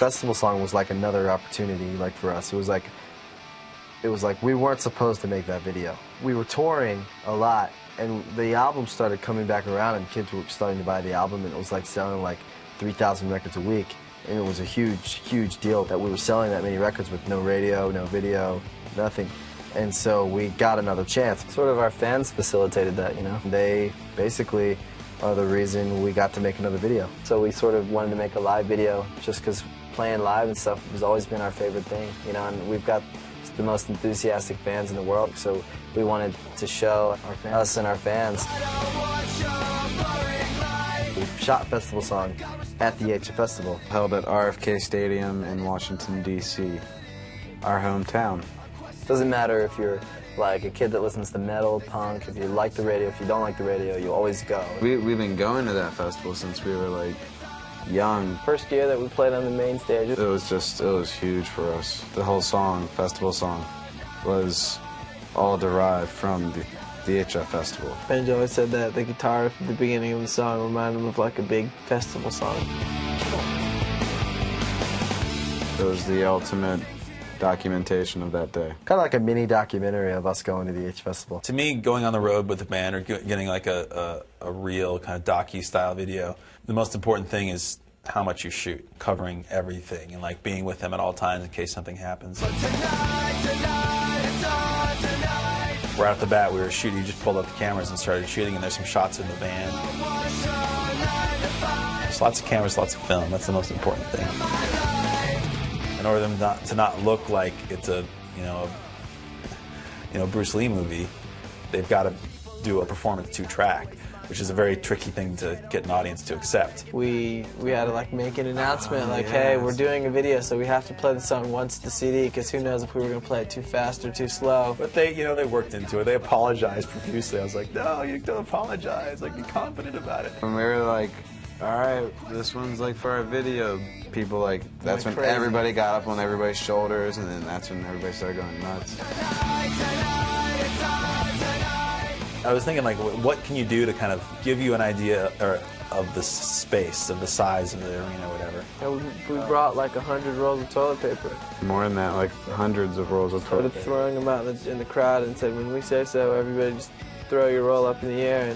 Festival song was like another opportunity, like for us. It was like we weren't supposed to make that video. We were touring a lot, and the album started coming back around, and kids were starting to buy the album, and it was like selling like 3,000 records a week, and it was a huge, huge deal that we were selling that many records with no radio, no video, nothing. And so we got another chance. Sort of our fans facilitated that, you know. They basically are the reason we got to make another video. So we sort of wanted to make a live video just because playing live and stuff has always been our favorite thing, you know, and we've got the most enthusiastic fans in the world, so we wanted to show us and our fans. We shot Festival Song at the HF Festival. Held at RFK Stadium in Washington, D.C., our hometown. Doesn't matter if you're like a kid that listens to metal, punk, if you like the radio, if you don't like the radio, you always go. We've been going to that festival since we were like young. First year that we played on the main stage. It was huge for us. The whole song, Festival Song, was all derived from the HF Festival. Benji always said that the guitar at the beginning of the song reminded him of like a big festival song. It was the ultimate documentation of that day. Kind of like a mini documentary of us going to the HF Festival. To me, going on the road with the band or getting like a real kind of docu-style video, the most important thing is how much you shoot, covering everything, and like being with them at all times in case something happens. Right off the bat, we were shooting, you just pulled up the cameras and started shooting, and there's some shots in the van. There's lots of cameras, lots of film. That's the most important thing. In order for them to not look like it's a Bruce Lee movie, they've got to do a performance 2-track, which is a very tricky thing to get an audience to accept. We had to like make an announcement like, hey, we're doing a video, so we have to play the song once the CD, because who knows if we were going to play it too fast or too slow. But they worked into it. They apologized profusely. I was like, no, you don't apologize. Like, be confident about it. When we were like, all right, this one's like for our video, people like, that's when crazy. everybody got up on everybody's shoulders, and then that's when everybody started going nuts. I was thinking, like, what can you do to kind of give you an idea of the space, of the size of the arena, or whatever? And we brought like 100 rolls of toilet paper. More than that, like hundreds of rolls of toilet Started paper. throwing them out in the crowd and said, when we say so, everybody just throw your roll up in the air.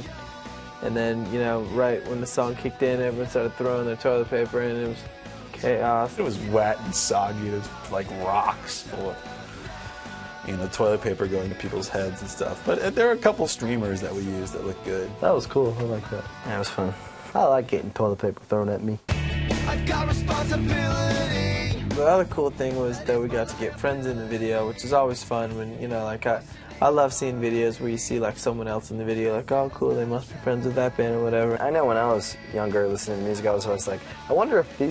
And then, you know, right when the song kicked in, everyone started throwing their toilet paper in, and it was chaos. It was wet and soggy. It was like rocks full of, toilet paper going to people's heads and stuff. But there were a couple streamers that we used that looked good. That was cool. I like that. Yeah, it was fun. I like getting toilet paper thrown at me. The other cool thing was that we got to get friends in the video, which is always fun when, like I love seeing videos where you see like someone else in the video, like, oh cool, they must be friends with that band or whatever. I know when I was younger listening to music, I was always like, I wonder if these